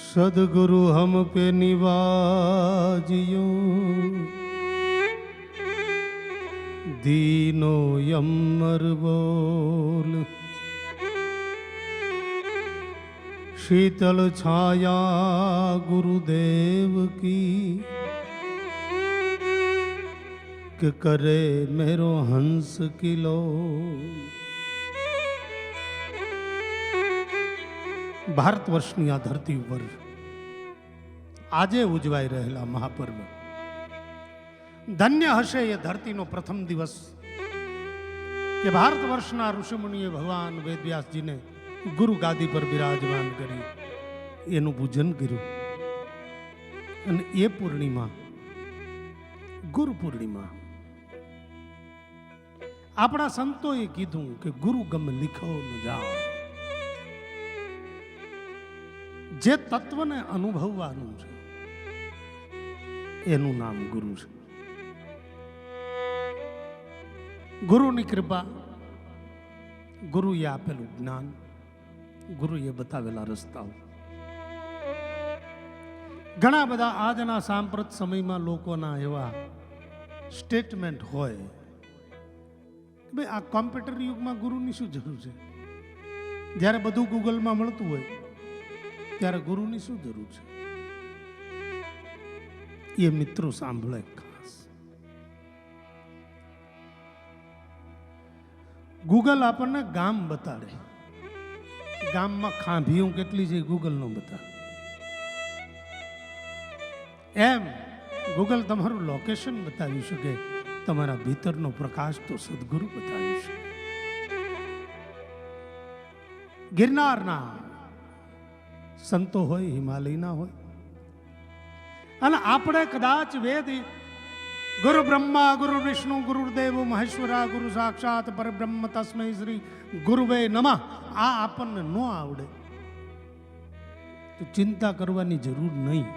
सदगुरु हम पे निवाजियो दीनो यमर बोल शीतल छाया गुरुदेव की कि करे मेरो हंस किलो। ભારત વર્ષની આ ધરતી ઉપર આજે ઉજવાઈ રહેલા મહાપર્વ ધન્ય હશે એ ધરતીનો પ્રથમ દિવસ કે ભારત વર્ષના ઋષિમુનિએ ભગવાન વેદવ્યાસજીને ગુરુ ગાદી પર બિરાજમાન કરી એનું પૂજન કર્યું અને એ પૂર્ણિમા ગુરુ પૂર્ણિમા આપણા સંતોએ કીધું કે ગુરુ ગમ લીખો ન જાઓ, જે તત્વને અનુભવવાનું છે એનું નામ ગુરુ છે. ગુરુની કૃપા, ગુરુએ આપેલું જ્ઞાન, ગુરુએ બતાવેલા રસ્તાઓ. ઘણા બધા આજના સાંપ્રત સમયમાં લોકોના એવા સ્ટેટમેન્ટ હોય કે ભાઈ આ કોમ્પ્યુટર યુગમાં ગુરુની શું જરૂર છે, જ્યારે બધું ગૂગલમાં મળતું હોય ત્યારે ગુરુની શું જરૂર છે. એ મિત્રો સાંભળે ખાસ. ગૂગલ આપણને ગામ બતાડે, ગામમાં ખાંભીઓ કેટલી છે ગૂગલ નો બતાડે. એમ ગૂગલ તમારું લોકેશન બતાવી શકે, તમારા ભીતરનો પ્રકાશ તો સદગુરુ બતાવી શકે. ગિરનારના સંતો હોય, હિમાલયના હોય, અને આપણે કદાચ વેદ ગુરુ બ્રહ્મા ગુરુ વિષ્ણુ ગુરુદેવ મહેશ્વરા ગુરુ સાક્ષાત પરબ્રહ્મ તસ્મૈ શ્રી ગુરુવે નમઃ આ આપણને ન આવડે તો ચિંતા કરવાની જરૂર નહીં,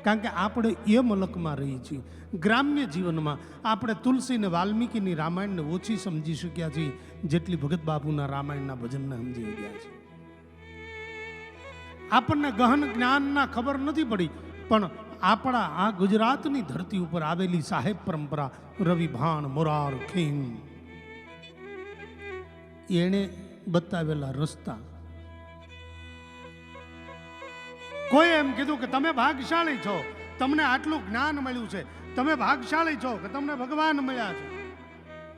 કારણ કે આપણે એ મલકમાં રહીએ છીએ. ગ્રામ્ય જીવનમાં આપણે તુલસી ને વાલ્મીકીની રામાયણને ઓછી સમજી શક્યા છીએ જેટલી ભગત બાપુના રામાયણના ભજનને સમજી ગયા છે. આપણને ગહન જ્ઞાનના ખબર નથી પડી, પણ આપણા આ ગુજરાતની ધરતી ઉપર આવેલી સાહેબ પરંપરા રવિ ભાણ મોરાર ખેમ એણે બતાવેલા રસ્તા. કોઈ એમ કીધું કે તમે ભાગશાળી છો, તમને આટલું જ્ઞાન મળ્યું છે, તમે ભાગશાળી છો કે તમને ભગવાન મળ્યા છે,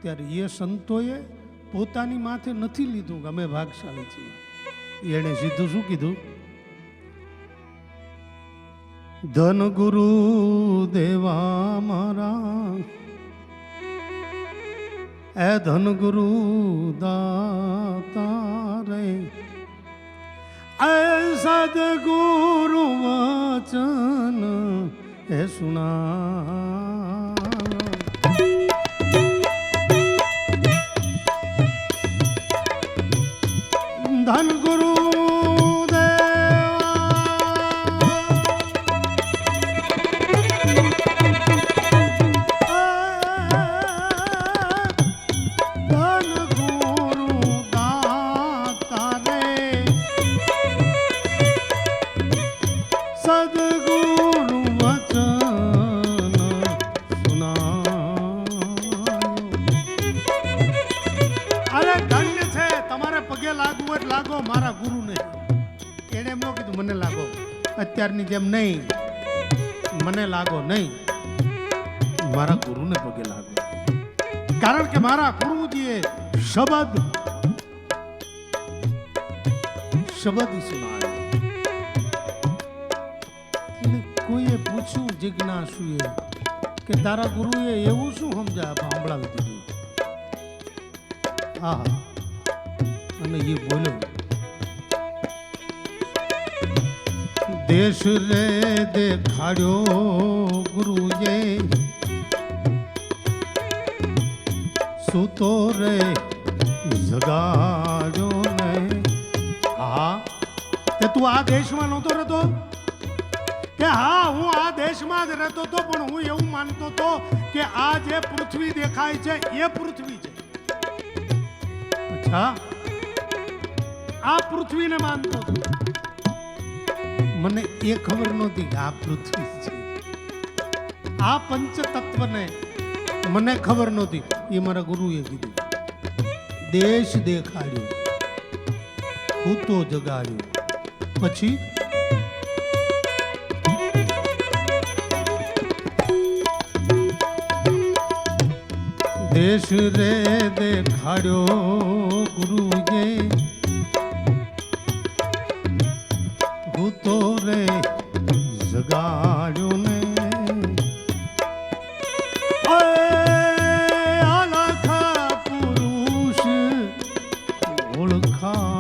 ત્યારે એ સંતોએ પોતાની માથે નથી લીધું કે અમે ભાગશાળી છીએ. એણે સીધું શું કીધું? ધન ગુરુ દેવા મારા એ ધન ગુરુ દાતા રે એ સદગુરુ વચન એ સુના. ધન ગુરુ લાગો મારા ગુરુને. એને એમ ન કીધું મને લાગો, અત્યારની જેમ નહીં, મને લાગો નહીં, મારા ગુરુને પગે લાગો, કારણ કે મારા ગુરુજીએ શબ્દ સુનાવ્યો. કોઈએ પૂછ્યું જિજ્ઞાસુએ કે તારા ગુરુએ એવું શું સંભળાવી દીધું? હા, અને એ બોલ્યો, દેશ રે દેખાડ્યો ગુરુએ સુતો રે જગાડ્યો ને. હા, તે તું આ દેશમાં નહોતો રહેતો? કે હા, હું આ દેશમાં જ રહેતો હતો, પણ હું એવું માનતો હતો કે આ જે પૃથ્વી દેખાય છે એ પૃથ્વી છે. અચ્છા, આ પૃથ્વીને માનતો હતો. મને એ ખબર નહોતી કે આ પૃથ્વી છે. આ પંચતત્વને મને ખબર નહોતી. એ મારા ગુરુએ કીધું. દેશ દેખાડ્યો, ભૂતો જગાડ્યો, પછી દેશ રે દેખાડ્યો ગુરુએ, ભૂતો રે જગાડ્યો ને આલાખા પુરુષ ઓળખાયો.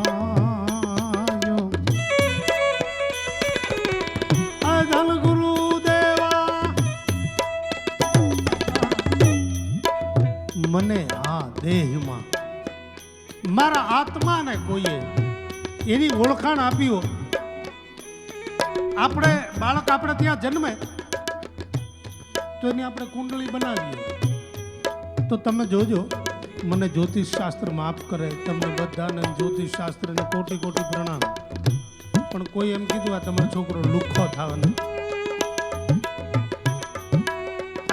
અધલ ગુરુદેવા મને આ દેહમાં મારા આત્માને કોઈએ એની ઓળખાણ આપી હોય. આપણે બાળક આપણે ત્યાં જન્મે તો એની આપણે કુંડળી બનાવીએ તો તમે જોજો, મને જ્યોતિષ શાસ્ત્ર માફ કરે, તમને બધાને જ્યોતિષ શાસ્ત્રને કોટી કોટી પ્રણામ. પણ કોઈ એમ કીધું આ તમારો છોકરો લુખ્ખો થવાનો,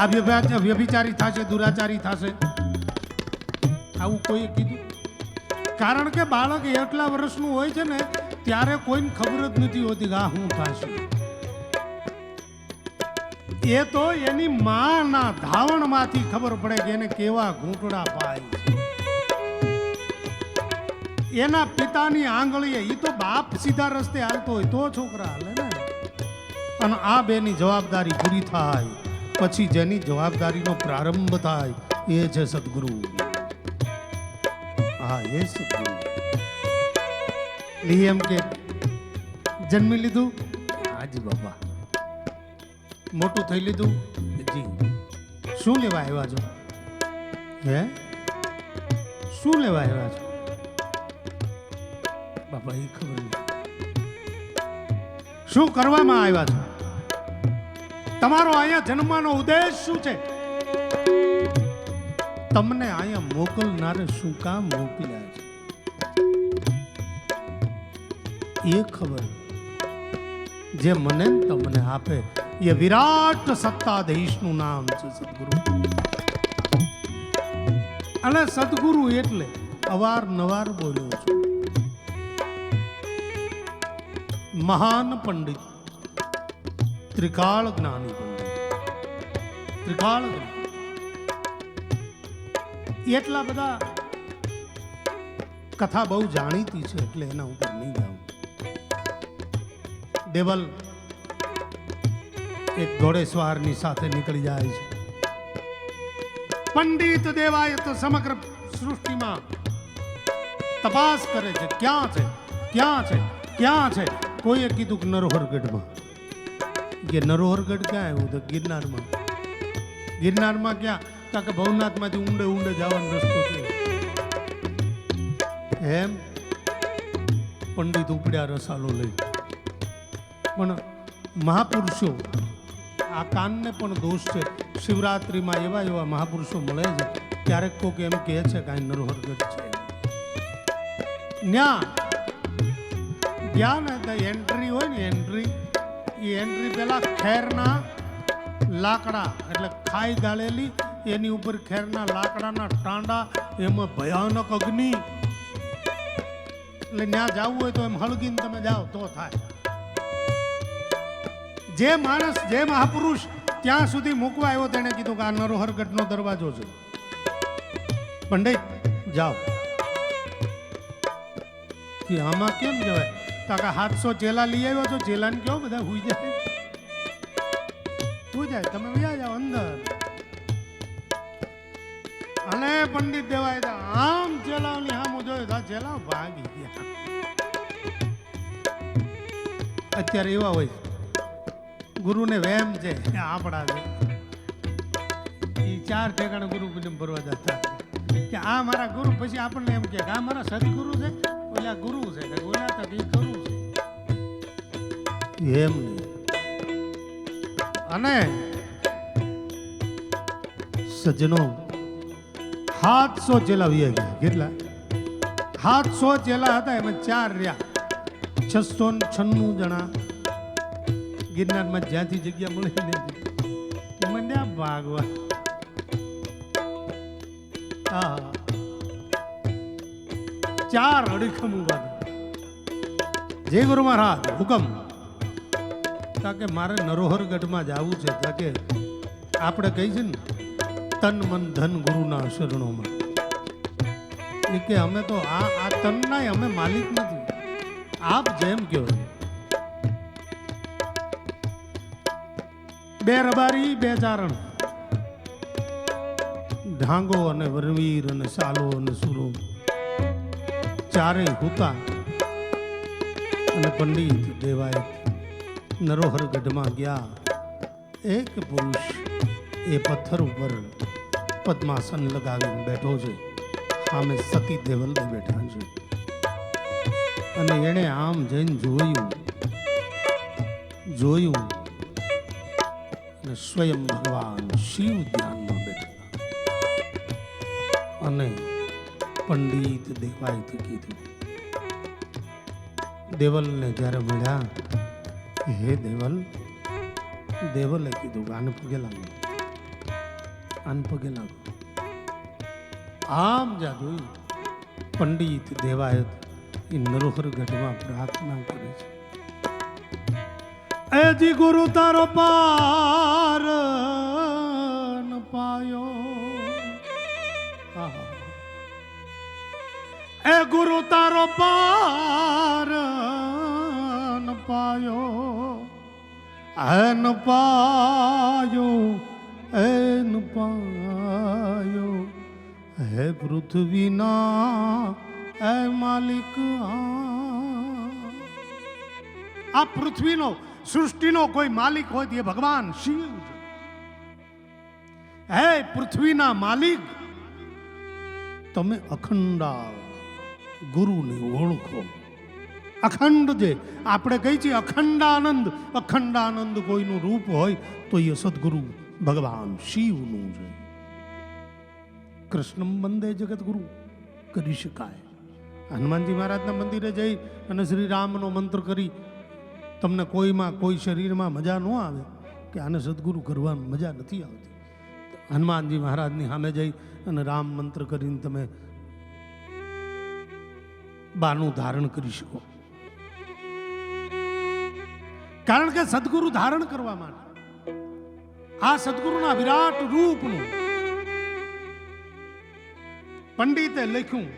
આ વ્યભિચારી થશે, દુરાચારી થશે, આવું કોઈએ કીધું? કારણ કે બાળક એટલા વર્ષનું હોય છે ને ત્યારે કોઈને ખબર જ નથી હોતી કે આ શું થશે. એ તો એની માના ધાવણમાંથી ખબર પડે કે એને કેવા ઘૂંટડા પાય છે. એના પિતાની આંગળીએ, એ તો બાપ સીધા રસ્તે હાલતો હોય તો છોકરા હાલે ને. અને આ બેની જવાબદારી પૂરી થાય પછી જેની જવાબદારીનો પ્રારંભ થાય એ છે સદગુરુ. હા, એ સદગુરુ. એમ કે જન્મી લીધું, હાજી બાબા. મોટું થઈ લીધું, જી. શું લેવા આવ્યા છો? હે, શું લેવા આવ્યા છો? બાબા એ ખબર નહીં. શું કરવામાં આવ્યા છો? તમારો અહીંયા જન્મવાનો ઉદ્દેશ શું છે? તમને અહીંયા મોકલનારે શું કામ મોકલ્યા છે એ ખબર. જે મને તમને આપે એ વિરાટ સત્તાધીશનું નામ છે સદગુરુ. અને સદગુરુ એટલે અવારનવાર બોલ્યો છું, મહાન પંડિત, ત્રિકાળ જ્ઞાની પંડિત, ત્રિકાળ જ્ઞાની. એટલા બધા કથા બહુ જાણીતી છે એટલે એના ઉપર નહીં જાઉં. દેવલ એક ઘોડેસવારની સાથે નીકળી જાય છે. પંડિત દેવાય તો સમગ્ર સૃષ્ટિમાં તપાસ કરે છે, ક્યાં છે, ક્યાં છે, ક્યાં છે. કોઈએ કીધું કે નરોહરગઢમાં. કે નરોહરગઢ ક્યાં આવ્યું? તો ગિરનારમાં. ગિરનારમાં ક્યાં? કે ભવનાથમાંથી ઊંડે ઊંડે જવાનો રસ્તો છે. એમ પંડિત ઉપડ્યા રસાલો લઈ. પણ મહાપુરુષો, આ કાનને પણ દોષ છે. શિવરાત્રિમાં એવા એવા મહાપુરુષો મળે છે, ક્યારેક કોક એમ કહે છે કે અહીં નરોહરગઢ છે. ન્યા ગયા ને તો એન્ટ્રી હોય ને, એન્ટ્રી, એ એન્ટ્રી પેલા ખેરના લાકડા, એટલે ખાઈ ગાળેલી એની ઉપર ખેરના લાકડાના ટાંડા, એમાં ભયાનક અગ્નિ. એટલે ત્યાં જવું હોય તો એમ હળગીને તમે જાઓ તો થાય. જે માણસ, જે મહાપુરુષ ત્યાં સુધી મૂકવા આવ્યો તેને કીધું કે આ નરોહરગઢનો દરવાજો છે, પંડિત જાઓ. કે આમાં કેમ જવાય? તો કે 700 ચેલા લઈ આવ્યો છો, ચેલાને કહો બધા હુઈ જાય, હુઈ જાય, તમે વ્યા જાઓ અંદર. અને પંડિત દેવાય આમ ચેલાવની આમ જોયું, ચેલાવ ભાગી ગયા. અત્યારે એવા હોય ગુરુને વેમ છે, આપણા છે, એ 4 ઠેકાણે ગુરુ પૂજન ભરવા જતા કે આ મારા ગુરુ. પછી આપણને એમ કે આ મારા સદગુરુ છે, ઓલા ગુરુ છે, ઓલા તો એ ગુરુ છે. એમ નહીં. અને સજ્જનો 700 ચેલા વી ગયા. કેટલા? 700 ચેલા હતા, એમાં 4 રહ્યા. 696 જણા ગિરનારમાં જ્યાંથી જગ્યા મળી ને મંડ્યા ભાગવા. હા, 4 અડીખમ ઉભા જય ગુરુ મહારાજ હુકમ. તાકે મારે નરોહરગઢમાં જવું છે. તાકે આપણે કહી છે ને તન મન ધન ગુરુના શરણોમાં. એ કે અમે તો આ તનના અમે માલિક નથી, આપ જેમ કહો. 2 રબારી 2 ચારણ, ઢાંગો અને વરવીર અને સાલો અને સુરો, 4 હુતા અને પંડિત દેવાયત નરોહરગઢમાં ગયા. એક પુરુષ એ પથ્થર ઉપર પદ્માસન લગાવીને બેઠો છે. સામે સતી દેવલ બેઠા છે. અને એણે આમ જઈને જોયું અને સ્વયં ભગવાન શિવ ધ્યાનમાં બેઠા. અને પંડિત દેવાયતે કીધું, દેવલને જ્યારે મળ્યા, હે દેવલ. દેવલે કીધું કે આને પગે લાગો, આને પગે લાગો. આમ જ્યાં જોયું પંડિત દેવાયત એ નરોહરગઢમાં પ્રાર્થના કરે છે. એજી ગુરુ તારો પાર ન પાયો, એ ગુરુ તારો પાર ન પાયો, ન પાયો, ન પાયો. હે પૃથ્વીના એ માલિક, આ પૃથ્વીનો સૃષ્ટિનો કોઈ માલિક હોય તો એ ભગવાન શિવ. હે પૃથ્વીના માલિક, તમે અખંડા ગુરુને ઓળખો. અખંડ જે આપણે કહી છીએ અખંડાનંદ, અખંડાનંદ કોઈનું રૂપ હોય તો એ સદગુરુ ભગવાન શિવનું છે. કૃષ્ણ વંદે જગતગુરુ કરી શકાય. હનુમાનજી મહારાજના મંદિરે જઈ અને શ્રી રામનો મંત્ર કરી તમને કોઈમાં કોઈ શરીરમાં મજા ન આવે કે આને સદગુરુ કરવાની મજા નથી આવતી. હનુમાનજી મહારાજની સામે જઈ અને રામ મંત્ર કરીને તમે બાનું ધારણ કરી શકો. કારણ કે સદગુરુ ધારણ કરવા માટે આ સદગુરુના વિરાટ રૂપનું પંડિતે લખ્યું.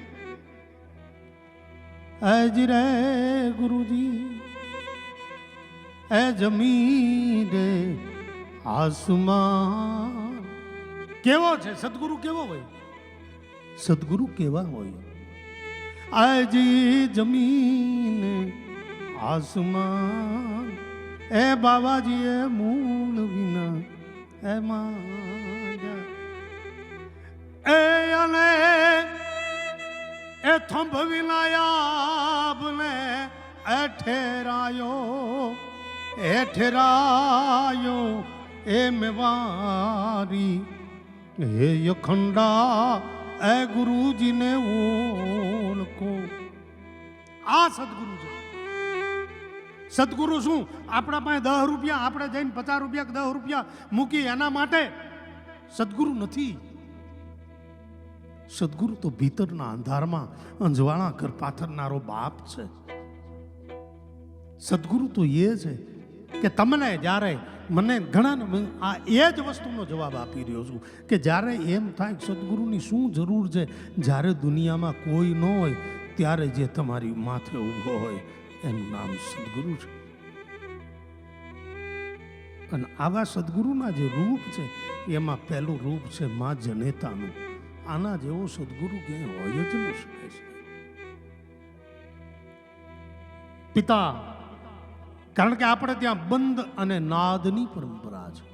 એજ રે ગુરુજી, એ જમીન રે આસમાન. કેવો છે સદગુરુ? કેવો હોય સદગુરુ? કેવા હોય? આજી જમીન આસમાન, એ બાબાજી એ મૂળ વિના એમાં એ અને એ થંભ વિનાયાબને એ ઠેરાયો એ મેવારી. હે અખંડા એ ગુરુજીને ઓળખો. આ સદગુરુ છે. સદગુરુ શું? આપણા પાસે 10 રૂપિયા આપણે જઈને 50 રૂપિયા 10 રૂપિયા મૂકી એના માટે સદગુરુ નથી. સદગુરુ તો ભીતરના અંધારમાં અંજવાળા કર પાથરનારો બાપ છે. સદગુરુ તો એ છે કે તમને જ્યારે મને ઘણા આ એ જ વસ્તુનો જવાબ આપી રહ્યો છું કે જ્યારે એમ થાય સદગુરુની શું જરૂર છે, જ્યારે દુનિયામાં કોઈ ન હોય ત્યારે જે તમારી માથે ઊભો હોય એનું નામ સદગુરુ છે. અને આવા સદગુરુના જે રૂપ છે એમાં પહેલું રૂપ છે મા જનેતાનું. આના જેવો સદગુરુ ક્યાંય હોય જ ન શકે છે. પિતા, કારણ કે આપણે ત્યાં બંધ અને નાદની પરંપરા છે.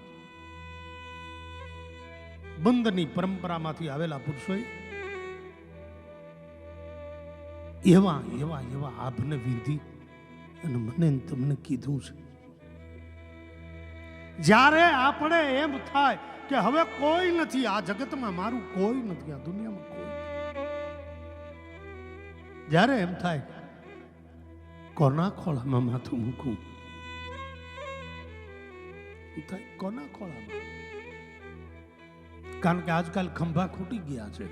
બંધની પરંપરામાંથી આવેલા પુરુષોએ એવા એવા એવા આભને વિધિ અને મને તમને કીધું છે. જ્યારે આપણે એમ થાય કે હવે કોઈ નથી આ જગતમાં, મારું કોઈ નથી આ દુનિયામાં કોઈ, જ્યારે એમ થાય કોના ખોળામાં માથું મૂકું, થાય કોના ખોળામાં? કારણ કે આજકાલ ખંભા ખૂટી ગયા છે,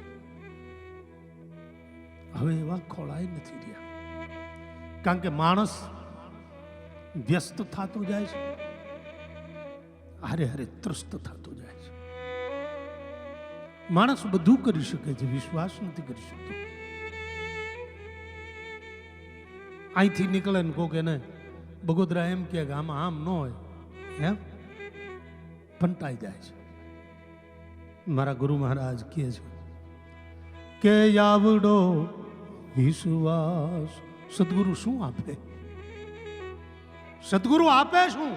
હવે એવા ખોળાય નથી રહ્યા. કારણ કે માણસ વ્યસ્ત થતો જાય છે, હારે હારે ત્રસ્ત થતો જાય છે. માણસ બધું કરી શકે છે, વિશ્વાસ નથી કરી શકતો. અહીંથી નીકળે ને કોક એને બગોદરા એમ કે આમાં આમ ન હોય, એમ ફંટાઈ જાય છે. મારા ગુરુ મહારાજ કહે છે કે આવડો વિશ્વાસ સદગુરુ શું આપે? સદગુરુ આપે શું?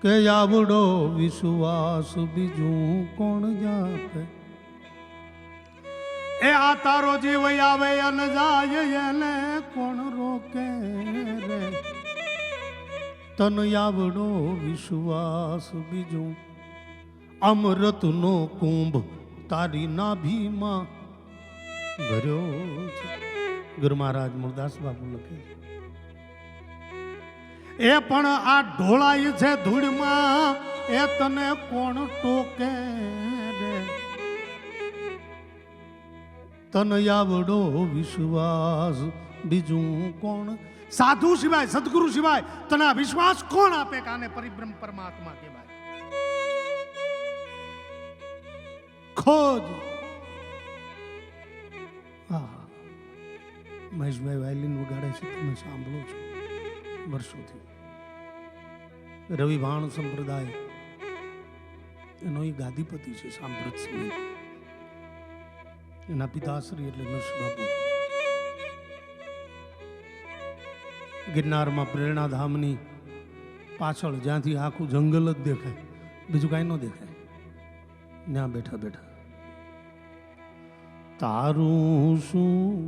કે આવડો વિશ્વાસ બીજું કોણ આપે? એ આ તારો જીવ આવે અને જાય એને કોણ રોકે રે? તન આવડો વિશ્વાસ બીજું અમૃતનો કુંભ તારી નાભીમાં ભર્યો છે. ગુરુ મહારાજ મુરદાસ બાપુ લખે એ પણ આ ઢોળાય છે ધૂળમાં, એ તને કોણ ટોકે રે? તન આવડો વિશ્વાસ બીજું કોણ? સાધુ સિવાય, સદગુરુ સિવાય તને આ વિશ્વાસ કોણ આપે કે આને પરિબ્રહ્મ પરમાત્મા કહેવાય? ખોજ. હા, મહેશભાઈ વાયલિન વગાડે છે, તમે સાંભળો છો વર્ષોથી. રવિભાણ સંપ્રદાય એનો એ ગાદીપતિ છે સાંભળત સમય. એના પિતાશ્રી એટલે નરસિંહ બાપુ ગિરનારમાં પ્રેરણાધામની પાછળ જ્યાંથી આખું જંગલ જ દેખાય, બીજું કાંઈ ન દેખાય, ત્યાં બેઠા બેઠા તારું શું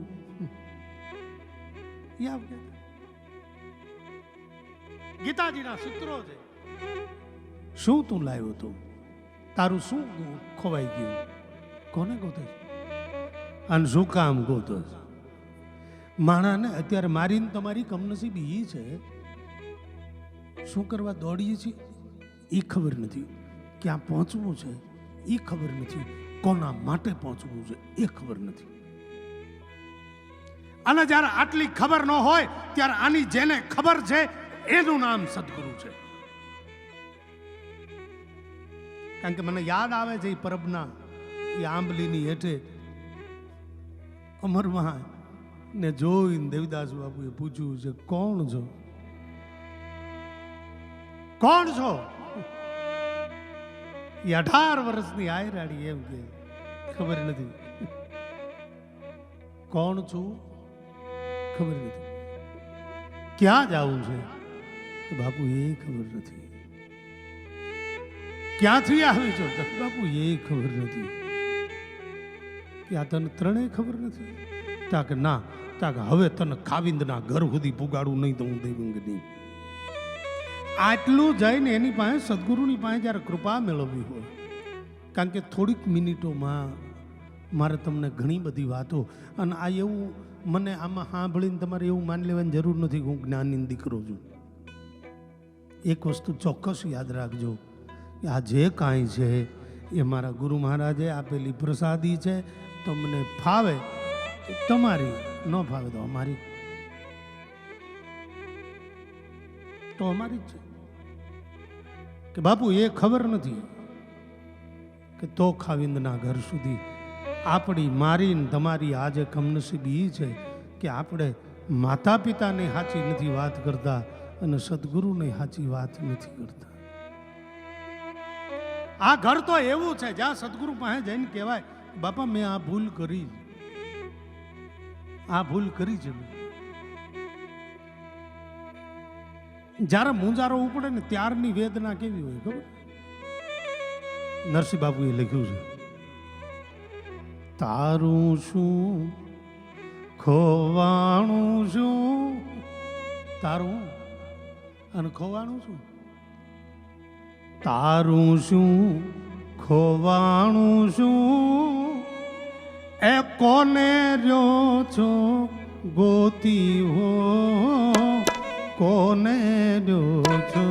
ગીતાજીના સૂત્રો છે. શું તું લાવ્યો તું? તારું શું ખોવાઈ ગયું? કોને ગોતે અને શું કામ ગોતો? માણાને અત્યારે મારીને તમારી કમનસીબી એ છે, શું કરવા દોડીએ છીએ એ ખબર નથી, ક્યાં પહોંચવું છે એ ખબર નથી, કોના માટે પહોંચવું છે એ ખબર નથી. અને જ્યારે આટલી ખબર ન હોય ત્યારે આની જેને ખબર છે એનું નામ સદગુરુ છે. કારણ કે મને યાદ આવે છે એ પરબના એ આંબલીની હેઠે અમરમાં ને જોઈને દેવદાસ બાપુએ પૂછ્યું છે, કોણ છો? કોણ છો? એ 18 વર્ષની આયરાડી એમ કે ખબર નથી. કોણ છું ખબર નથી. ક્યાં જવું છે બાપુ એ ખબર નથી. ક્યાંથી આવી છો બાપુ એ ખબર નથી. કે આ તને ત્રણેય ખબર નથી? તાકે ના, તાકે હવે તને ખાવિંદના ઘર સુધી પુગાડું નહીં તો હું દેવું નહીં. આટલું જઈને એની પાસે સદગુરુની પાસે જ્યારે કૃપા મેળવવી હોય, કારણ કે થોડીક મિનિટોમાં મારે તમને ઘણી બધી વાતો, અને આ એવું મને આમાં સાંભળીને તમારે એવું માની લેવાની જરૂર નથી કે હું જ્ઞાનની દીકરો છું. એક વસ્તુ ચોક્કસ યાદ રાખજો કે આ જે કાંઈ છે એ મારા ગુરુ મહારાજે આપેલી પ્રસાદી છે. તમને ફાવે તમારી, ન ફાવે તો અમારી, તો અમારી જ છે. કે બાપુ એ ખબર નથી કે તો ખાવિંદના ઘર સુધી આપણી મારી તમારી આજે કમનસીબી છે કે આપણે માતા પિતાને સાચી નથી વાત કરતા અને સદગુરુને સાચી વાત નથી કરતા. આ ઘર તો એવું છે જ્યાં સદગુરુ પાસે જઈને કહેવાય, બાપા મેં આ ભૂલ કરી, આ ભૂલ કરી છે. જ્યારે મુંજારો ઉપડે ને ત્યારની વેદના કેવી હોય ખબર? નરસિંહ બાપુએ લખ્યું છે, તારું શું ખોવાણું શું? તારું અને ખોવાણું શું? તારું શું ખોવાણું શું? એ કોને રહ્યો છો ગોતી હો? કોને રહ્યો છો?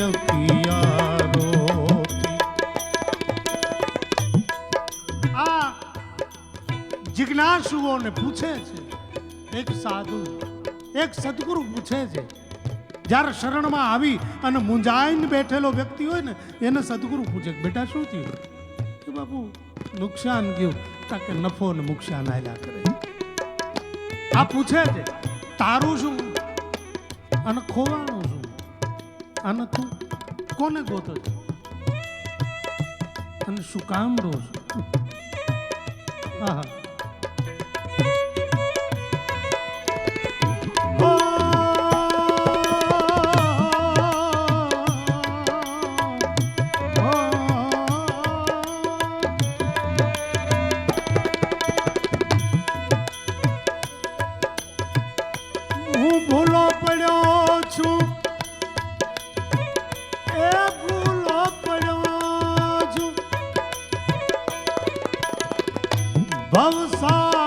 અખિયારોથી. આ જિજ્ઞાસુઓને પૂછે છે એક સાધુ, એક સદગુરુ પૂછે છે. જ્યારે શરણમાં આવી અને મૂંઝાઈને બેઠેલો વ્યક્તિ હોય ને એને સદગુરુ પૂછે બેટા શું થયું? કે બાપુ નુકસાન ગયું. કે નફો ને નુકસાન આલ્યા કરે. આ પૂછે છે તારું શું અને ખોવાનું શું, અને તું કોને ગોતો છે અને શું કામ રહો છો? હા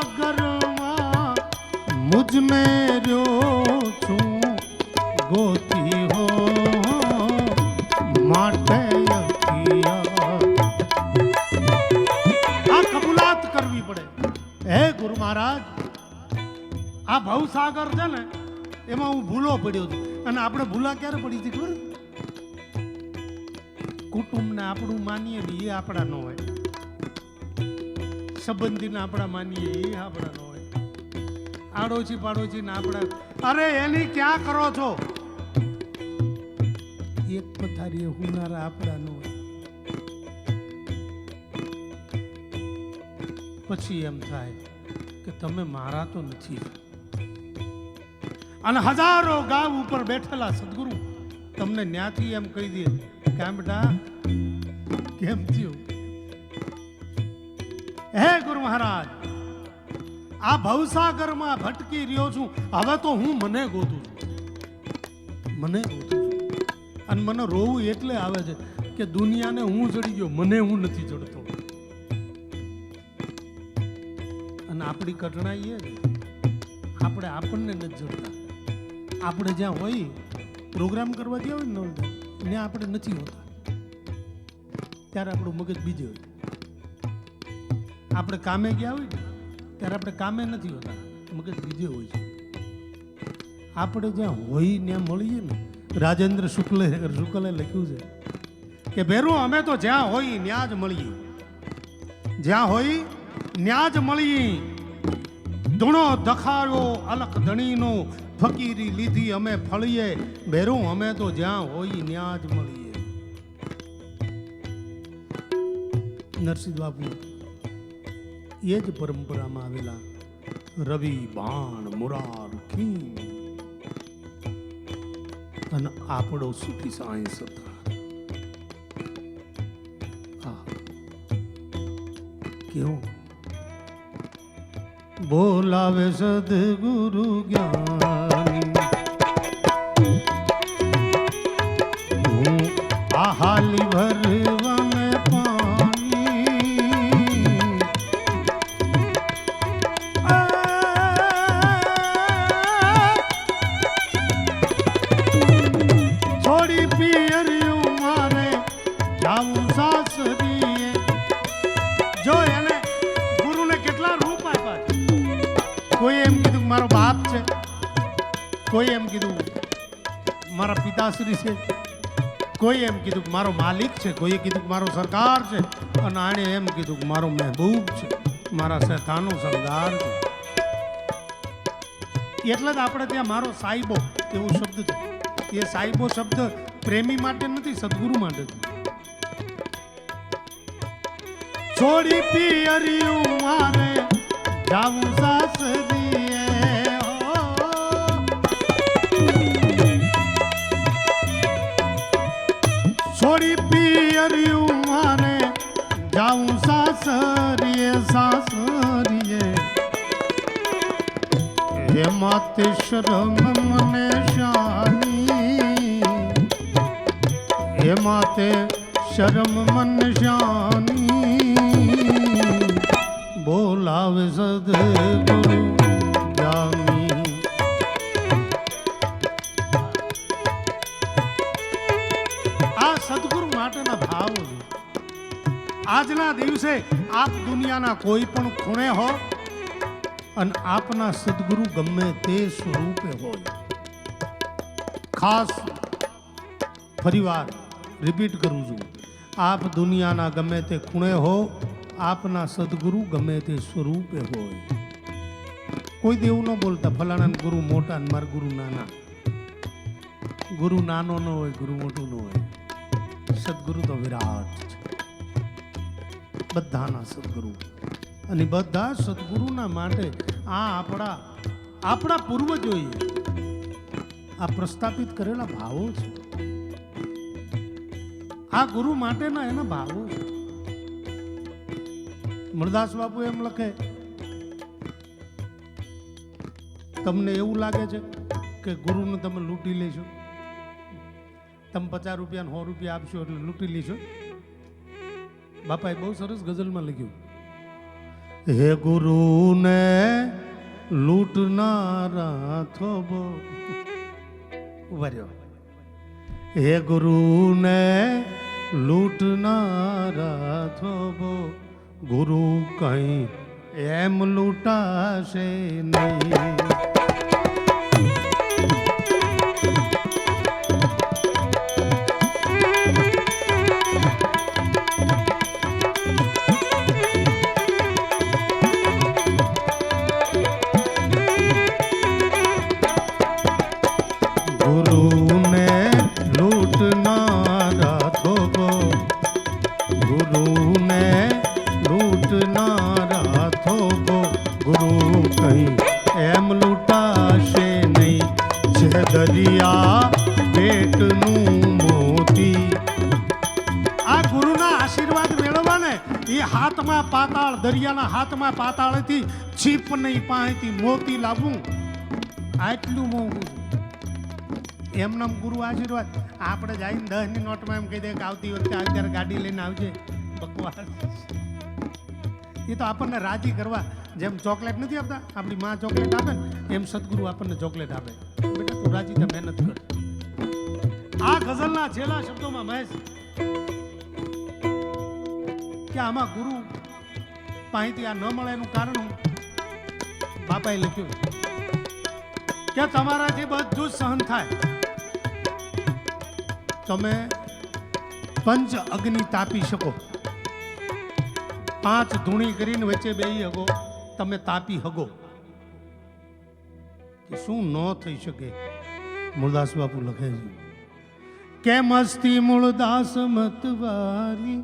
ભવસાગરમાં મુજ મેં રહ્યો છું ગોતી હો માટે આ કબૂલાત કરવી પડે. હે ગુરુ મહારાજ, આ ભવસાગર છે ને એમાં હું ભૂલો પડ્યો છું. અને આપણે ભૂલા ક્યારે પડી હતી ખબર? કુટુંબને આપણું માનીએ ને એ આપણા ન હોય, સંબંધીને આપણા માનીએ એ આપણા ન હોય, આડોશી પાડોશીને આપણા. અરે એની ક્યાં કરો છો? એક પથારીએ હુનારા આપણા ન હોય. પછી એમ થાય કે તમે મારા તો નથી. અને હજારો ગામ ઉપર બેઠેલા સદગુરુ તમને ન્યાથી એમ કહી દે કે બેટા કેમ થયું? હે ગુરુ મહારાજ, આ ભવસાગરમાં ભટકી રહ્યો છું. હવે તો હું મને ગોતું છું, મને ગોતું છું. અને મને રોવું એટલે આવે છે કે દુનિયાને હું ચડી ગયો, મને હું નથી ચડતો. અને આપણી કઠણાઈ એ આપણે આપણને નથી ચડતા. આપણે જ્યાં હોય પ્રોગ્રામ કરવા ગયા હોય ને ત્યાં આપણે નથી હોતા, ત્યારે આપણું મગજ બીજે હોય. આપણે કામે ગયા હોય ને ત્યારે આપણે કામે નથી હોતા, મગજ બીજે હોય છે. આપણે જ્યાં હોય ત્યાં મળીએ ને, રાજેન્દ્ર શુક્લે લખ્યું છે કે ભેરું અમે તો જ્યાં હોય ત્યાં જ મળીએ, જ્યાં હોય ત્યાં જ મળીએ. ધૂણો દખાયો અલખ ધણીનો ફકીરી લીધી અમે ફળીએ. ભેરું અમે તો જ્યાં હોય ત્યાં જ મળીએ. નરસિંહ બાપુ એ જ પરંપરામાં આવેલા રવિ બાણ મુરાર ખીમ અને આપણો સુખી સાંઈ સતાર. કેવો બોલાવે સદગુરુ જ્ઞાની, હું આ હાલી ભરવાને મારો બાપ છે, કોઈ એમ કીધું મારા પિતાશ્રી છે, કોઈ એમ કીધું કે મારો માલિક છે, કોઈએ કીધું કે મારો સરકાર છે, અને આણે એમ કીધું કે મારો મહેબૂબ છે, મારા શેતાનો સરદાર છે. એટલે જ આપણે ત્યાં મારો સાહેબો એવો શબ્દ છે. એ સાહેબો શબ્દ પ્રેમી માટે નથી, સદગુરુ માટે છે. છોડી પિયરિયું મારે જાવું સાસરીએ, છોડી પિયરિયું મારે જાવું સાસરીએ, સાસરીએ. હે માતે શરમ મને શાની, હે માતે શરમ મને શાની. બોલાવે સદગુરુ જ્ઞાની. સદગુરુ માટેના ભાવ છે. આજના દિવસે આપ દુનિયાના કોઈ પણ ખૂણે હો અને આપના સદગુરુ ગમે તે સ્વરૂપે હોય. ખાસ ફરીવાર રિપીટ કરું છું, આપ દુનિયાના ગમે તે ખૂણે હો, આપના સદગુરુ ગમે તે સ્વરૂપે હોય. કોઈ દેવું ન બોલતા ફલાણા ગુરુ મોટા ને મારા ગુરુ નાના. ગુરુ નાનો ન હોય, ગુરુ મોટું ન હોય. સદગુરુ તો વિરાટ છે, બધાના સદગુરુ. અને બધા સદગુરુના માટે આ આપણા પૂર્વજોએ આ પ્રસ્થાપિત કરેલા ભાવો છે. આ ગુરુ માટેના એના ભાવો છે. મળદાસ બાપુ એમ લખે, તમને એવું લાગે છે કે ગુરુને તમે લૂંટી લેશો, તમે 50 રૂપિયા 100 રૂપિયા આપશો એટલે લૂંટી લેશો. બાપાએ બહુ સરસ ગઝલમાં લખ્યું, હે ગુરુને લૂંટનારા થોબો. ઉભા રહ્યો. હે ગુરુને લૂંટનારા થોબો, ગુરુ કઈ એમ લૂંટાશે નહીં. ગુરુને લૂંટનારા થોબો, ગુરુને લૂંટનારા થોબો, ગુરુ કઈ એમ લૂંટાશે નહીં. છે દરિયા પેટનું મોતી. આ ગુરુના આશીર્વાદ મેળવવા ને એ હાથમાં પાતાળ, દરિયાના હાથમાં પાતાળથી છીપ નહીં પાણીથી મોતી લાવવું આટલું મોંઘું. એમના ગુરુ આશીર્વાદ. આપણે જઈને 10ની નોટમાં એમ કહી દે કે આવતી વખતે અત્યારે ગાડી લઈને આવજે. બકવાસ. એ તો આપણને રાજી કરવા, જેમ ચોકલેટ નથી આપતા, આપણી માં ચોકલેટ આપે ને એમ સદગુરુ આપણને ચોકલેટ આપે. બેટા તું રાજી થા, મહેનત કર. આ ગઝલના છેલ્લા શબ્દોમાં મહેશ કે આમાં ગુરુ પાસેથી આ ન મળે એનું કારણ હું બાપાએ લખ્યું કે તમારાથી બધું જ સહન થાય. તમે પંચ અગ્નિ તાપી શકો, 5 ધૂણી કરીને વચ્ચે બેહી હગો, તમે તાપી હગો. કે શું ન થઈ શકે? મૂળદાસ બાપુ લખે છે કે મસ્તી મૂળદાસ મતવાલી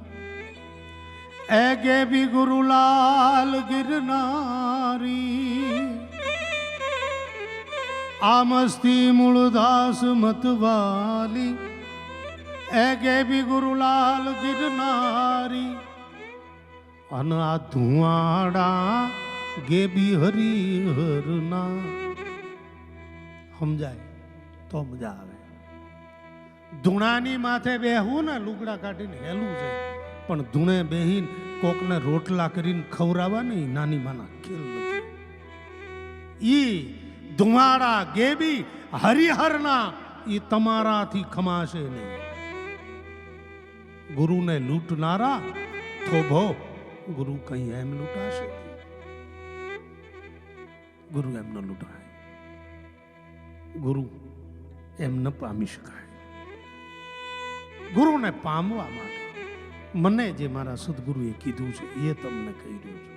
એ ગે બી ગુરુલાલ ગિરનારી. આ મસ્તી મૂળદાસ મતવાલી એ ગે બી ગુરુલાલ ગિરનારી. અને આ ધુઆડા ગે બી હરિહરના. સમજાય તો મજા આવે. ધૂણાની માથે બેહવું ને લુગડા કાઢીને હેલું છે, પણ ધૂણે બેહીને કોકને રોટલા કરીને ખવડાવવા ને નાની માના ખેલ નથી. ઈ ધુમાડા ગેબી હરિહરના ઈ તમારાથી ખમાશે નહીં. ગુરુને લૂંટનારા થોભો, ગુરુ કઈ એમ લૂંટાશે. ગુરુ એમ ન લૂંટાય, ગુરુ એમ ન પામી શકાય. ગુરુને પામવા માટે મને જે મારા સદગુરુએ કીધું છે એ તમને કહી રહ્યો છું.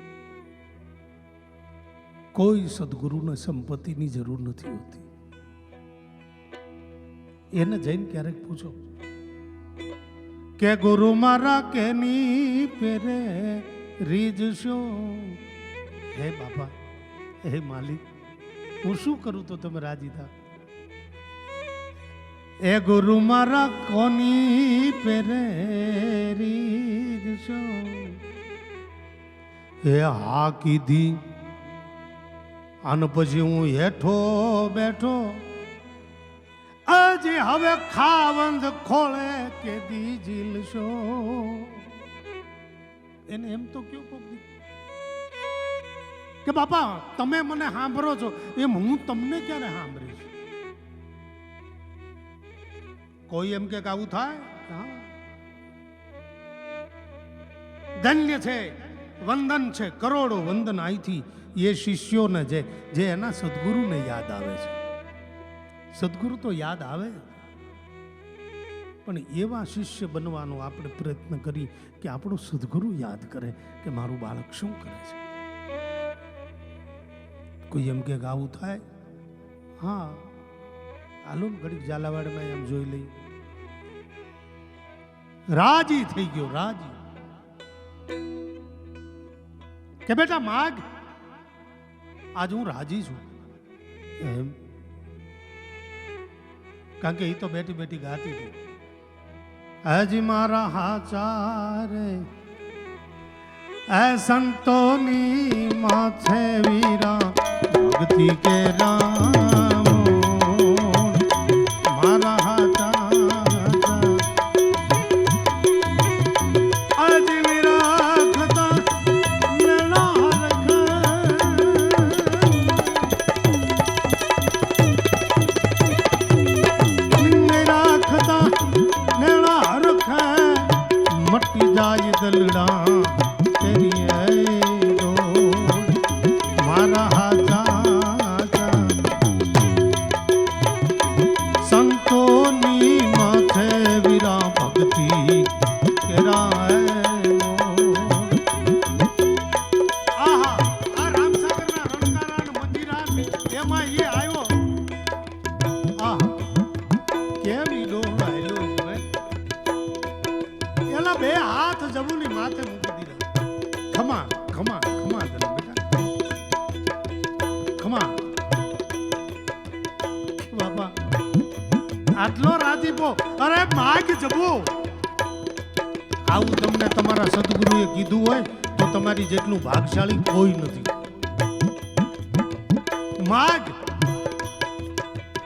કોઈ સદગુરુને સંપત્તિની જરૂર નથી હોતી. એને જઈને ક્યારેક પૂછો કે ગુરુ મારા કેની પેરે રીઝશો. હે બાપા, હે માલિક, હું શું કરું તો તમે રાજી થા? એ ગુરુ મારા કોની પેરે રીઝશો. હે હા કીધી અને પછી હું હેઠો બેઠો, હજી હવે ખાવંદ ખોળે કે દીજીલશો. એને એમ તો કયો કોક કે બાપા તમે મને સાંભળો છો એમ હું તમને ક્યારે સાંભળીશ? કોઈ એમ કે આવું થાય? હા, ધન્ય છે, વંદન છે, કરોડો વંદન અહીંથી એ શિષ્યોને જે એના સદગુરુને યાદ આવે છે. સદગુરુ તો યાદ આવે, પણ એવા શિષ્ય બનવાનો આપણે પ્રયત્ન કરી કે આપણો સદગુરુ યાદ કરે કે મારું બાળક શું કરે છે. કોઈ એમ કે આવું થાય, હા હાલો ને ઘડીક ઝાલાવાડમાં એમ જોઈ લઈ. રાજી થઈ ગયો, રાજી કે બેટા માગ, આજ હું રાજી છું એમ. કારણ કે એ તો બેઠી બેઠી ગાતી હતી, હજી મારા હાચારે એ સંતોની માથે વીરા ભક્તિ કે રામ મારા હાચારે હજી વીરા ખતા મેળા મેરા ખતા મેળા રખે મટી જાય દલડા બે હાથ જબુની માથે મૂકી દીધા. ખમા ખમા ખમા બેટા ખમા બાપા, આટલો રાજીપો, અરે માગ જબુ. આવું તમને તમારા સદગુરુએ કીધું હોય તો તમારી જેટલું ભાગશાળી કોઈ નથી. માગ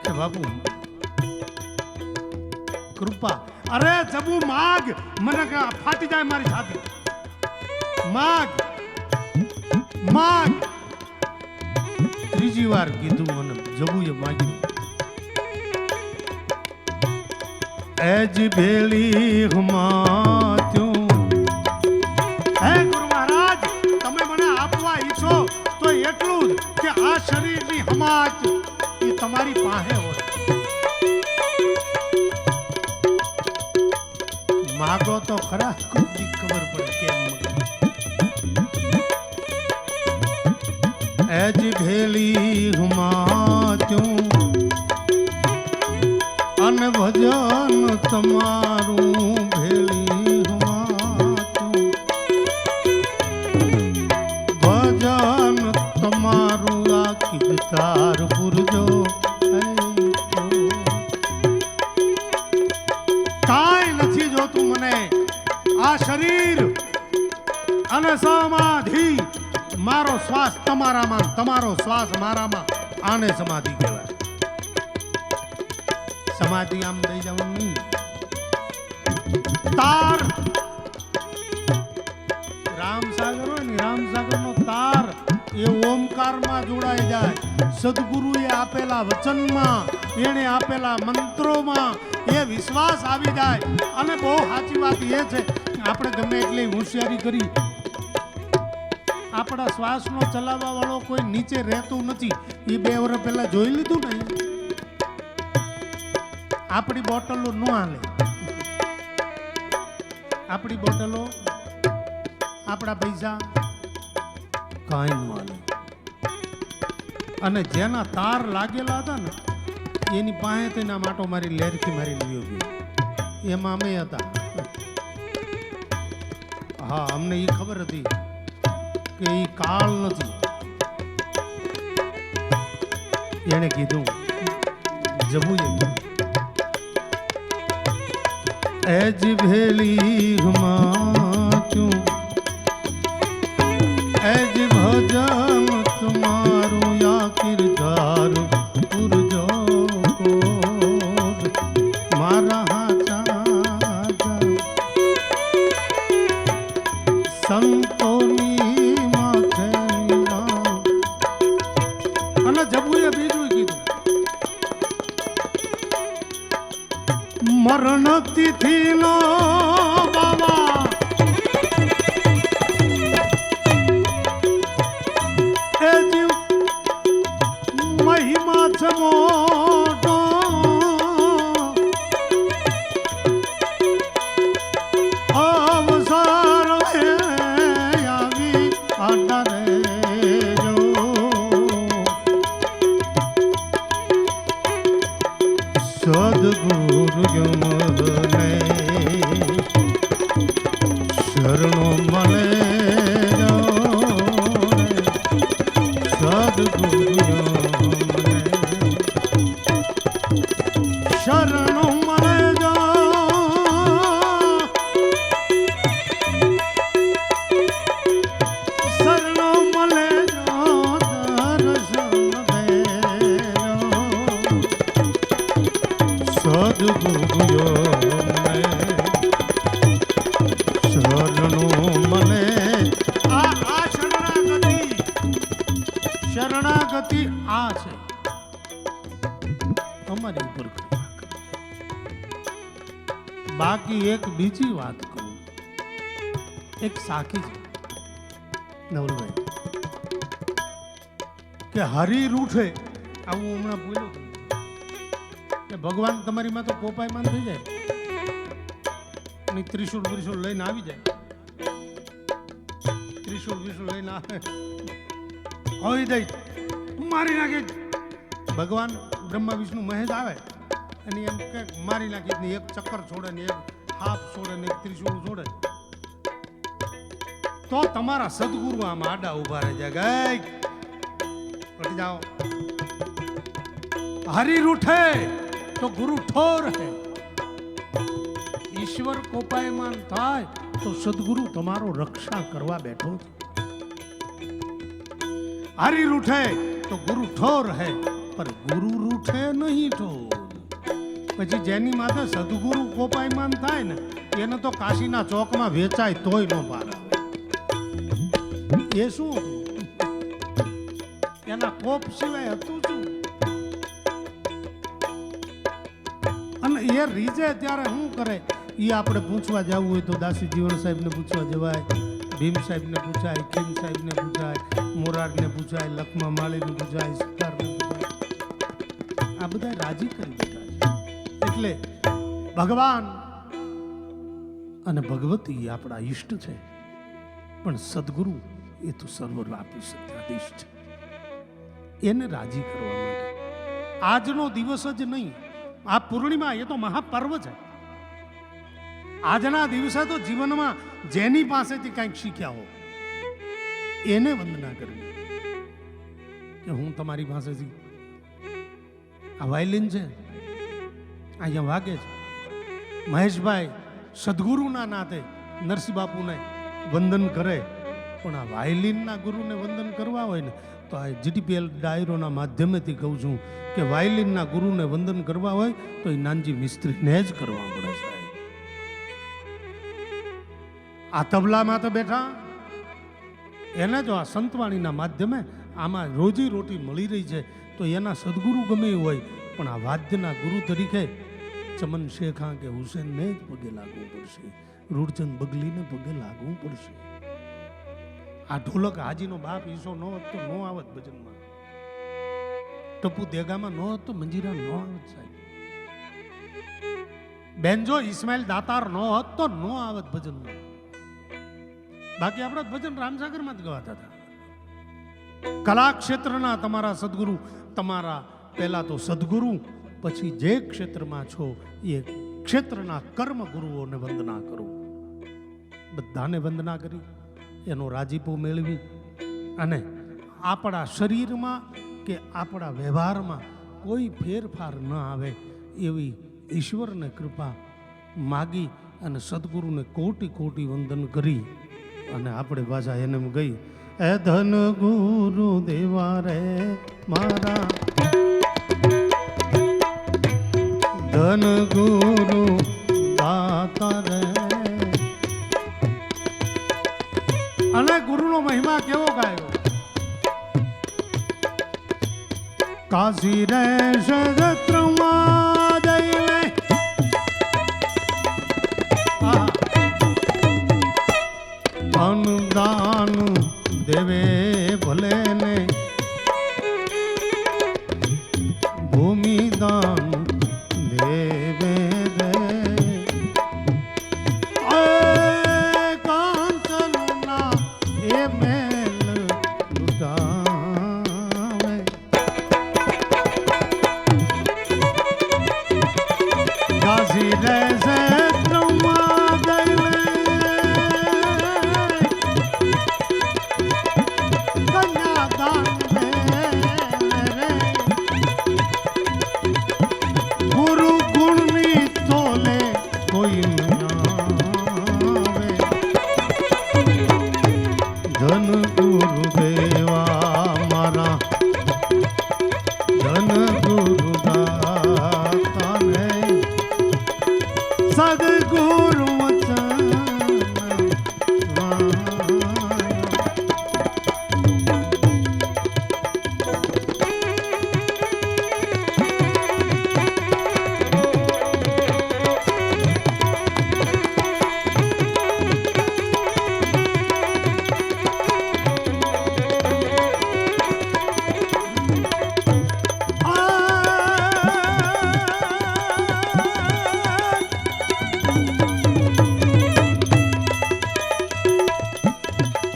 કે બાપુ કૃપા, અરે જબુ માગ, મને ફાટી જાય મારી છાતી. માગ માગ, ત્રીજી વાર કીધું મને જબુએ માગ્યું. એજ ભેળી હમાત્યું, હે ગુરુ મહારાજ તમે મને આપવા ઈચ્છો તો એટલું જ કે આ શરીરની હમાત એ તમારી પાસે હોય. માગો તો ખરા, કોઈ ખબર પડે કેમ. એજ ભેલી હુમાત્યું અને ભજન તમારું ભેલી હુમાત્યું, ભજન તમારું આ કીર્તાર પુરજો. કાંઈ નથી જોતું મને, આ શરીર અને સમાધિ, મારો શ્વાસ તમારામાં, તમારો શ્વાસ મારામાં, આને સમાધિ કહેવાય. સમાધિ આમ દઈ જવાનું નહીં. તાર રામસાગર હોય ને, રામસાગરનો તાર એ ઓમકારમાં જોડાઈ જાય. સદગુરુએ આપેલા વચનમાં, એણે આપેલા મંત્રોમાં એ વિશ્વાસ આવી જાય. અને બહુ સાચી વાત એ છે, આપણે ગમે એટલી હોશિયારી કરી, આપણા શ્વાસનો ચલાવવા વાળો કોઈ નીચે રહેતું નથી. એ 2 વર્ષ પહેલા જોઈ લીધું ને. આપણી બોટલો ન હાલે, આપણી બોટલો, આપણા પૈસા કાંઈ ન હાલે. અને જેના તાર લાગેલા હતા ને એની પાસે તેના માટો મારી લેરથી મારી લીધો ગયો. એમાં અમે હતા. હા, અમને એ ખબર હતી કે એ કાળ નથી. એને કીધું, જબુએ એજ ભેલી હમાચું, એજ ભજન તમારું યા કિરદાર પુરજો મારા હાચા સંતોની માથે. અને જબુએ બીજું કીધું, મરણ તિથિ નો બાબા બાકી એક બીજી વાત કરું. એક સાખી છે નવલભાઈ કે હરી રૂઠે, આવું હમણાં બોલ્યું કે ભગવાન તમારી માં તો કોપાયમાન થઈ જાય અને ત્રિશુળ લઈને આવી જાય. ત્રિશુળ લઈને આવે હોય દઈ મારી નાખે. ભગવાન બ્રહ્મા વિષ્ણુ મહેશ આવે અને એમ કે મારી નાખી, એક ચક્કર છોડે ને એક હાફ છોડે ને એક ત્રિશુળ છોડે તો તમારા સદગુરુ આમ આડા ઉભા રહી જાય. ગઈ પટી જાઓ. હરી રૂઠે તો ગુરુ ઠોર હે. ઈશ્વર કોપાયમાન થાય તો સદગુરુ તમારો રક્ષા કરવા બેઠો છે. હરી રૂઠે તો ગુરુ ઠોર હે, પર ગુરુ રૂઠે નહીં ઠોર. પછી જેની માથે સદગુરુ કોપાયમાન થાય ને એને તો કાશીના ચોકમાં વેચાય તોય ન પારે. એ શું હતું? એના કોપ સિવાય હતું શું? અને એ રીજે ત્યારે શું કરે એ આપણે પૂછવા જવું હોય તો દાસી જીવણ સાહેબને પૂછવા જવાય, ભીમ સાહેબને પૂછાય, ખીમ સાહેબને પૂછાય, મોરારને પૂછાય, લખમા માળીને પૂછાય, સિદ્ધાર્થને પૂછાય. આ બધા રાજી કરી દીધા છે. એટલે ભગવાન અને ભગવતી આપણા ઈષ્ટ છે, પણ સદગુરુ એ તો સર્વવ્યાપી સત્યાધીશ છે. એને રાજી કરવા માટે આજનો દિવસ જ નહીં, આ પૂર્ણિમા એ તો મહાપર્વ છે. આજના દિવસે તો જીવનમાં જેની પાસેથી કંઈક શીખ્યા હો એને વંદના કરવી. કે હું તમારી પાસેથી આ વાયલિન છે અહીંયા વાગે છે. મહેશભાઈ સદગુરુના નાતે નરસિંહ બાપુને વંદન કરે, પણ આ વાયલિનના ગુરુને વંદન કરવા હોય ને તો આ જીટીપીએલ ડાયરોના માધ્યમેથી કહું છું કે વાયલિનના ગુરુને વંદન કરવા હોય તો એ નાનજી મિસ્ત્રીને જ કરવા પડે છે. આ તબલામાં તો બેઠા એને જો આ સંતવાણીના માધ્યમે આમાં રોજી રોટી મળી રહી છે તો એના સદગુરુ ગમે હોય, પણ આ વાદ્યના ગુરુ તરીકે ચમન શેખા કે હુસેનને જ પગે લાગવું પડશે, રૂડચંદ બગલીને પગે લાગવું પડશે. આ ઢોલક હાજીનો બાપ ઈસો ન હોત તો ન આવત ભજનમાં, ટપુ દેગામાં ન હોત તો મંજીરા ન આવત સાહેબ, બેનજો ઇસ્માઇલ દાતાર ન હોત તો ન આવત ભજનમાં. બાકી આપણા ભજન રામસાગરમાં જ ગવાતા હતા. કલા ક્ષેત્રના તમારા સદગુરુ, તમારા પહેલા તો સદગુરુ, પછી જે ક્ષેત્રમાં છો એ ક્ષેત્રના કર્મ ગુરુઓને વંદના કરો. બધાને વંદના કરી એનો રાજીપો મેળવી અને આપણા શરીરમાં કે આપણા વ્યવહારમાં કોઈ ફેરફાર ન આવે એવી ઈશ્વરને કૃપા માગી અને સદગુરુને કોટી કોટી વંદન કરી અને આપણે પાછા એને ગઈ એ ધન ગુરુ દેવા રે મારા, ધન ગુરુ દાતા રે. અને ગુરુનો મહિમા કેવો ગાયો? કાશી રે ક્ષેત્રમાં જઈને અનુદાન દેવે ભલે ને ભૂમિદાન દેવે રે. કાંચનના એ મેલ લૂટાવે, કાશી રે ક્ષેત્રમાં જઈને ગુરુ ગુણની તોલે કોઈ ન આવે. ધન ગુરુ દેવા મારા, ધન ગુરુ દાતા રે. સદગુરુ વચન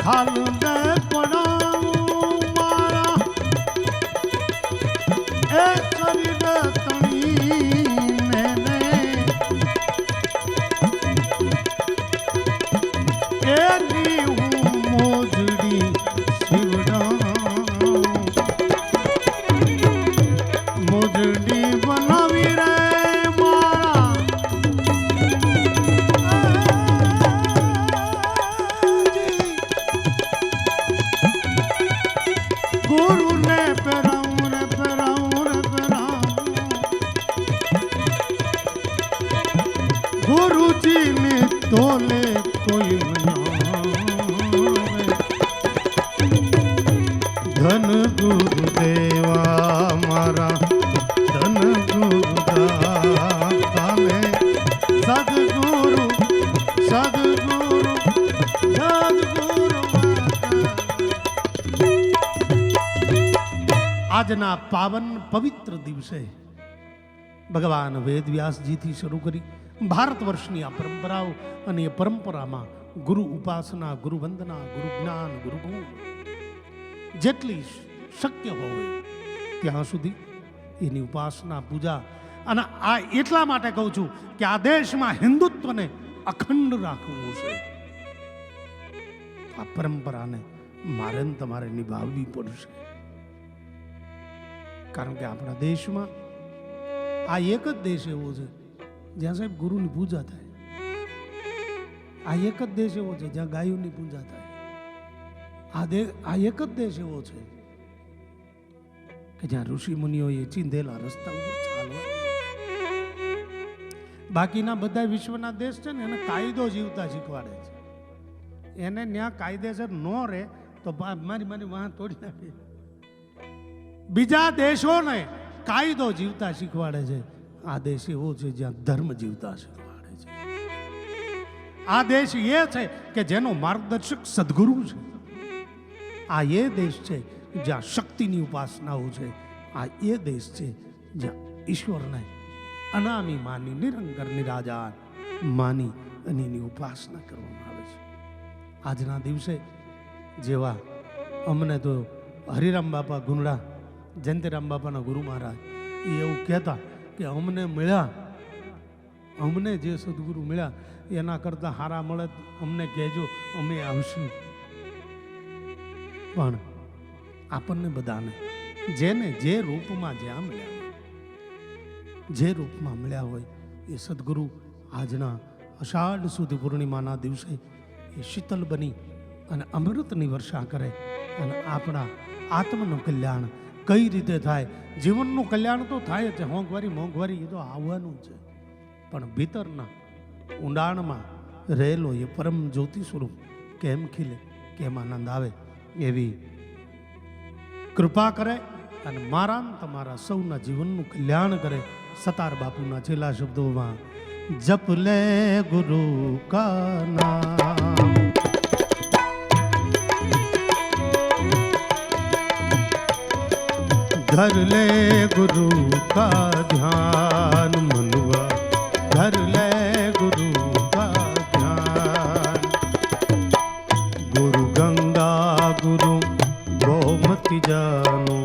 હાલ દે પડાવું મારા એ શરીર તણીને ને એની હું મોજડી શિવડાવું મોજડી બનાવી રે गुरुजी ने तोले कोई धन गुरुदेवा मारा धन गुरुदाता में सदगुरु सदगुरु सदगुरु આજના પાવન પવિત્ર દિવસે ભગવાન વેદવ્યાસજીથી શરૂ કરી ભારત વર્ષની આ પરંપરાઓ અને એ પરંપરામાં ગુરુ ઉપાસના ગુરુ વંદના ગુરુ જ્ઞાન ગુરુ ગુણ જેટલી શક્ય હોય ત્યાં સુધી એની ઉપાસના પૂજા અને આ એટલા માટે કહું છું કે આ દેશમાં હિન્દુત્વને અખંડ રાખવું છે. આ પરંપરાને મારે ને તમારે નિભાવવી પડશે. કારણ કે આપણા દેશમાં આ એક જ દેશ એવો છે જ્યાં સાહેબ ગુરુની પૂજા થાય. આ એક જ દેશ એવો છે જ્યાં ગાયોની પૂજા થાય. આ એક જ દેશ એવો છે કે જ્યાં ઋષિ મુનિઓએ ચીંધેલા રસ્તા ઉપર ચાલવા. બાકીના બધા વિશ્વના દેશ છે ને એને કાયદો જીવતા શીખવાડે છે. એને ત્યાં કાયદેસર ન રહે તો મારી વાહ તોડી નાખે. બીજા દેશોને કાયદો જીવતા શીખવાડે છે. આ દેશ એવો છે જ્યાં ધર્મ જીવતા શીખવાડે છે. આ દેશ એ છે કે જેનો માર્ગદર્શક સદગુરુ છે. આ એ દેશ છે જ્યાં શક્તિની ઉપાસનાઓ છે. આ એ દેશ છે જ્યાં ઈશ્વરને અનામી માની નિરંકર નિરાજાર માની અને એની ઉપાસના કરવામાં આવે છે. આજના દિવસે જેવા અમને તો હરિરામ બાપા ગુંડડા જયંતિરામ બાપાના ગુરુ મહારાજ એ એવું કહેતા કે અમને મળ્યા, અમને જે સદગુરુ મળ્યા એના કરતાં હારા મળે અમને કહેજો, અમે આવશું. પણ આપણને બધાને જેને જે રૂપમાં જ્યાં મળ્યા જે રૂપમાં મળ્યા હોય એ સદગુરુ આજના અષાઢ સુધી પૂર્ણિમાના દિવસે એ શીતલ બની અને અમૃતની વર્ષા કરે અને આપણા આત્મનું કલ્યાણ કઈ રીતે થાય. જીવનનું કલ્યાણ તો થાય છે, મોંઘવારી એ તો આવવાનું છે, પણ ભીતરના ઊંડાણમાં રહેલો એ પરમ જ્યોતિ સ્વરૂપ કેમ ખીલે, કેમ આનંદ આવે એવી કૃપા કરે અને મારા તમારા સૌના જીવનનું કલ્યાણ કરે. સતાર બાપુના છેલ્લા શબ્દોમાં જપ લે ગુરુ કા નામ, धर ले गुरु का ध्यान मनुआ, धर ले गुरु का ध्यान. गुरु गंगा गुरु गोमती जानो,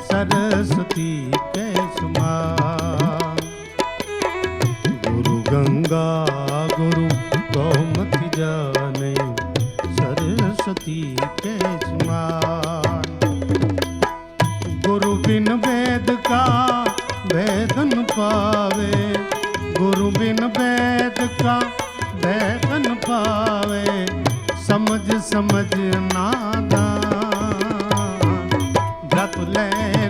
सरस्वती के समान. गुरु गंगा गुरु गोमती जाने, सरस्वती के समान. गुरु बिन वेद का वेदन पावे, गुरु बिन वेद का वेदन पावे. समझ समझ नादान, जप ले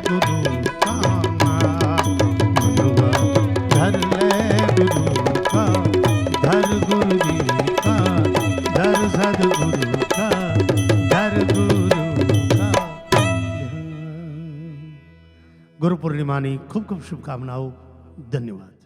गुरु का नाम मनुआ, धर ले गुरु का, धर गुरु जी का, धर सदगुरु का, धर गुरु. ગુરુ પૂર્ણિમાની ખૂબ ખૂબ શુભકામનાઓ. ધન્યવાદ.